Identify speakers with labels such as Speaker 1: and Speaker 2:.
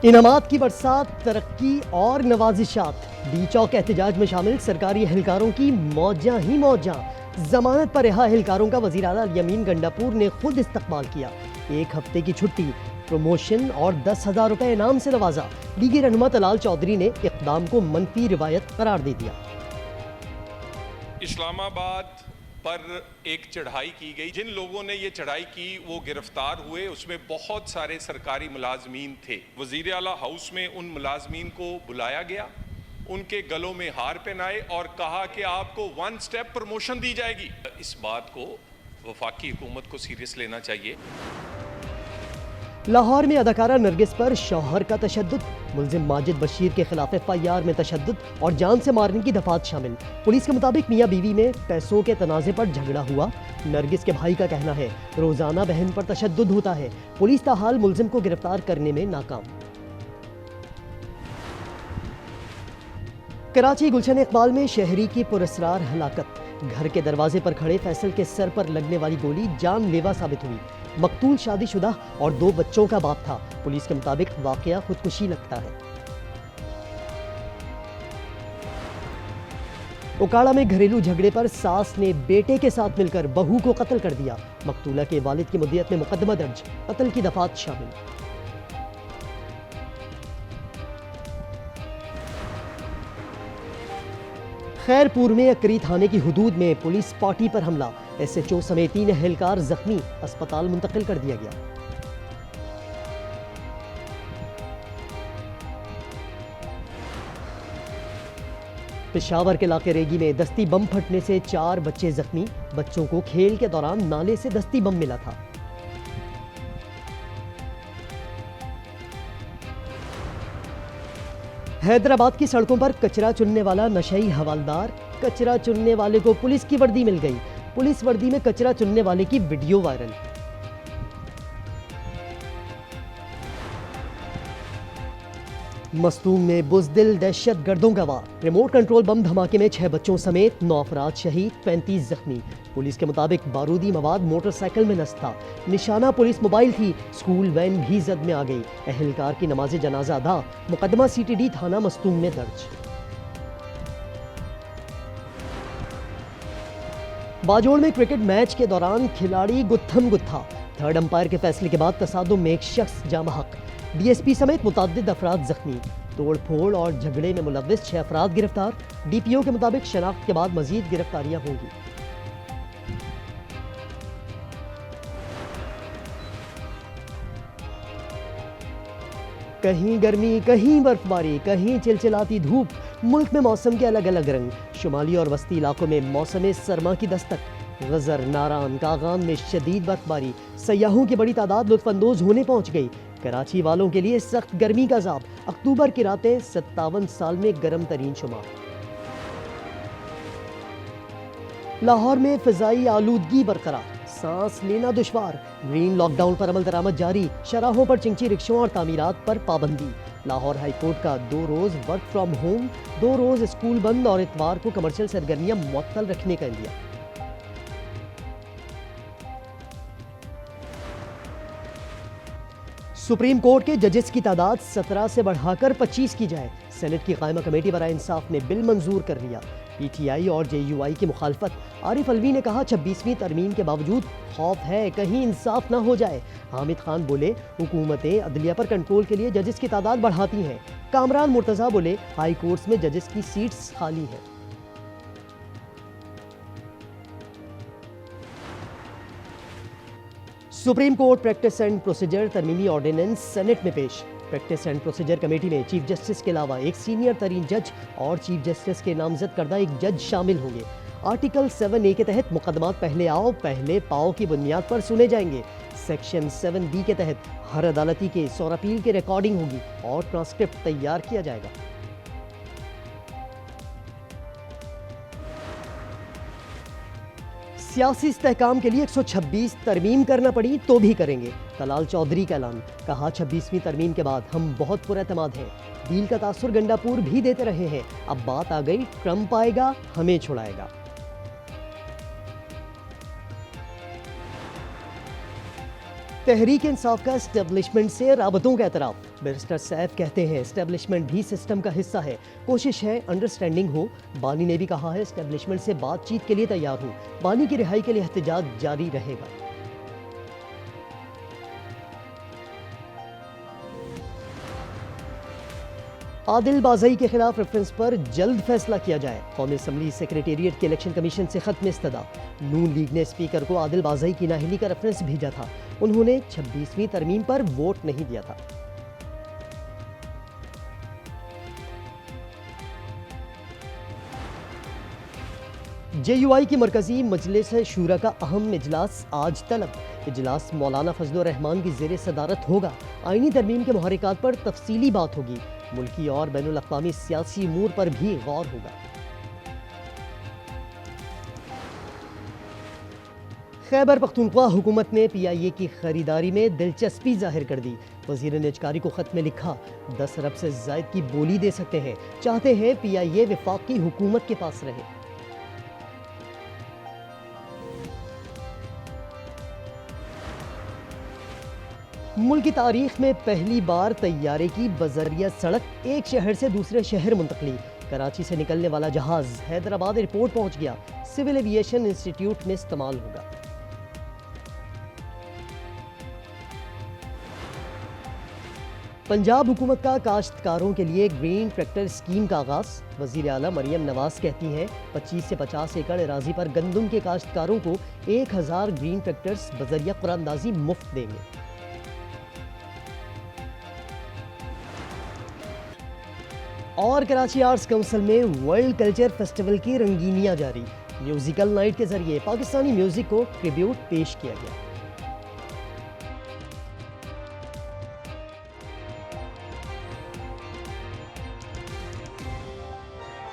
Speaker 1: इनामात की बरसात, तरक्की और नवाजिशात। डी चौक एहतजाज में शामिल सरकारी एहलकारों की मौजा ही मौजा। जमानत पर रिहा एहलकारों का वज़ीर आला यमीन गंडापुर ने खुद इस्तकबाल किया। एक हफ्ते की छुट्टी, प्रमोशन और 10,000 रुपए इनाम से नवाजा। लीगी रहनुमा तलाल चौधरी ने इक़दाम को मनफी रिवायत करार दे दिया।
Speaker 2: इस्लामाबाद पर एक चढ़ाई की गई। जिन लोगों ने ये चढ़ाई की वो गिरफ्तार हुए। उसमें बहुत सारे सरकारी मुलाजमीन थे। वज़ीर आला हाउस में उन मुलाजमीन को बुलाया गया, उनके गलों में हार पहनाए और कहा कि आपको 1 स्टेप प्रमोशन दी जाएगी। इस बात को वफाकी हुकूमत को सीरियस लेना चाहिए।
Speaker 1: लाहौर में अदाकारा नरगिस पर शौहर का तशद्दुद, मुल्जिम माजिद बशीर के खिलाफ FIR में तशद्दुद और जान से मारने की दफात शामिल। पुलिस के मुताबिक मियाँ बीवी में पैसों के तनाजे पर झगड़ा हुआ। नरगिस के भाई का कहना है रोजाना बहन पर तशद्दुद होता है। पुलिस ताहाल मुल्जिम को गिरफ्तार करने में नाकाम। कराची गुलशन इकबाल में शहरी की पुरस्रार हलाकत। घर के दरवाजे पर खड़े फैसल के सर पर लगने वाली गोली जानलेवा साबित हुई। मकतूल शादीशुदा और 2 बच्चों का बाप था। पुलिस के मुताबिक वाकया खुदकुशी लगता है। उकाड़ा में घरेलू झगड़े पर सास ने बेटे के साथ मिलकर बहू को कत्ल कर दिया। मकतूला के वालिद की मुद्दियत में मुकदमा दर्ज, कत्ल की दफात शामिल। खैरपुर में अकरी थाने की हुदूद में पुलिस पार्टी पर हमला। SHO समेत 3 एहलकार जख्मी, अस्पताल मुंतकिल कर दिया गया। पेशावर के इलाके रेगी में दस्ती बम फटने से 4 बच्चे जख्मी। बच्चों को खेल के दौरान नाले से दस्ती बम मिला था। हैदराबाद की सड़कों पर कचरा चुनने वाला नशई हवालदार। कचरा चुनने वाले को पुलिस की वर्दी मिल गई। पुलिस वर्दी में कचरा चुनने वाले की वीडियो वायरल। मस्तूम में बुजदिल दहशत गर्दों का वार। रिमोट कंट्रोल बम धमाके में 6 बच्चों समेत 9 अफराद शहीद, 35 जख्मी। पुलिस के मुताबिक बारूदी मवाद मोटरसाइकिल में नष्ट था। निशाना पुलिस मोबाइल थी। स्कूल वैन भी जद में आ गई। एहलकार की नमाज जनाजा अदा। मुकदमा CTD थाना मस्तूम में दर्ज। बाजोड़ में क्रिकेट मैच के दौरान खिलाड़ी गुत्थम गुत्था। थर्ड अंपायर के फैसले के बाद तसादुम में एक शख्स जाँ बहक। DSP समेत मुतअद्दिद अफराद जख्मी। तोड़ फोड़ और झगड़े में मुलव्विस 6 अफराद गिरफ्तार। DPO के मुताबिक शनाख्त के बाद मजीद गिरफ्तारियां होंगी। कहीं गर्मी, कहीं बर्फबारी, कहीं चिलचिलाती धूप। मुल्क में मौसम के अलग अलग रंग। शुमाली और वस्ती इलाकों में मौसम सरमा की दस्तक। गजर, नारान, कागान में शदीद बर्फबारी। सयाहों की बड़ी तादाद लुत्फानंदोज होने पहुंच गई। कराची वालों के लिए सख्त गर्मी का अज़ाब। अक्टूबर की रातें 57 साल में गर्म तरीन शुमार। लाहौर में फिजाई आलूदगी बरकरार, सांस लेना दुश्वार। ग्रीन लॉकडाउन पर अमल दरामद जारी। शराहों पर चिंची रिक्शों और तामीरात पर पाबंदी। लाहौर हाईकोर्ट का 2 रोज वर्क फ्रॉम होम, 2 रोज स्कूल बंद और इतवार को कमर्शियल सरगर्मियां मुअत्तल रखने का इंदिया। सुप्रीम कोर्ट के जजेस की तादाद 17 से बढ़ाकर 25 की जाए। सेनेट की कायमा कमेटी बराए इंसाफ ने बिल मंजूर कर लिया। PTI और JUI की मुखालफत। आरिफ अलवी ने कहा 26वीं तरमीम के बावजूद खौफ है कहीं इंसाफ ना हो जाए। हामिद खान बोले हुकूमतें अदलिया पर कंट्रोल के लिए जजेस की तादाद बढ़ाती हैं। कामरान मुर्तजा बोले हाई कोर्ट्स में जजेस की सीट्स खाली हैं। Supreme Court practice and procedure तरमीमी ऑर्डिनेंस सेनेट में पेश। प्रैक्टिस एंड प्रोसीजर कमेटी में चीफ जस्टिस के अलावा एक सीनियर तरीन जज और चीफ जस्टिस के नामजद करदा एक जज शामिल होंगे। आर्टिकल 7A के तहत मुकदमात पहले आओ पहले पाओ की बुनियाद पर सुने जाएंगे। सेक्शन 7B के तहत हर अदालती के 100 अपील की रिकॉर्डिंग होगी और ट्रांसक्रिप्ट तैयार किया जाएगा। सियासी इस्तेहकाम के लिए 126 तरमीम करना पड़ी तो भी करेंगे। तलाल चौधरी का ऐलान। कहा 26वीं तरमीम के बाद हम बहुत पुरएतमाद हैं। डील का तासुर गंडापुर भी देते रहे हैं। अब बात आ गई ट्रंप आएगा हमें छुड़ाएगा। तहरीक इंसाफ का एस्टेब्लिशमेंट से राबतों का एतराफ। बैरिस्टर सैफ कहते हैं एस्टेब्लिशमेंट भी सिस्टम का हिस्सा है, कोशिश है अंडरस्टैंडिंग हो। बानी ने भी कहा है एस्टेब्लिशमेंट से बातचीत के लिए तैयार हूँ, बानी की रिहाई के लिए एहतजाज जारी रहेगा। आदिल बाज़ई के खिलाफ रेफरेंस पर जल्द फैसला किया जाए। कौमी असम्बली सेक्रेटेरिएट के इलेक्शन कमीशन से खत में इस्तदा। नून लीग ने स्पीकर को आदिल बाज़ई की नाअहली का रेफरेंस भेजा था, उन्होंने 26वीं तरमीम पर वोट नहीं दिया था। JUI की मरकजी मजलिस शूरा का अहम इजलास आज तलब। इजलास मौलाना फजलुर रहमान की ज़ेर सदारत होगा। आईनी तरमीम के मुहर्रिकात पर तफसीली बात होगी। मुल्की और बैनुल अक़वामी सियासी उमूर पर भी गौर होगा। खैबर पख्तूनख्वा हुकूमत ने PIA की खरीदारी में दिलचस्पी जाहिर कर दी। वज़ीर निजकारी को खत में लिखा 10 अरब से ज़ायद की बोली दे सकते हैं, चाहते हैं PIA वफाकी हुकूमत के पास रहे। मुल्क की तारीख में पहली बार तैयारे की बजरिया सड़क एक शहर से दूसरे शहर मुंतकली। कराची से निकलने वाला जहाज हैदराबाद एयरपोर्ट पहुंच गया, सिविल एविएशन इंस्टीट्यूट में इस्तेमाल होगा। पंजाब हुकूमत का काश्तकारों के लिए ग्रीन ट्रैक्टर स्कीम का आगाज। वज़ीर आला मरियम नवाज कहती हैं 25 से 50 एकड़ अराजी पर गंदम के काश्तकारों को 1000 ग्रीन ट्रैक्टर्स बजरिया कुरानंदाजी मुफ्त देंगे। और कराची आर्ट्स काउंसिल में वर्ल्ड कल्चर फेस्टिवल की रंगीनियां जारी। म्यूजिकल नाइट के जरिए पाकिस्तानी म्यूजिक को ट्रिब्यूट पेश किया गया।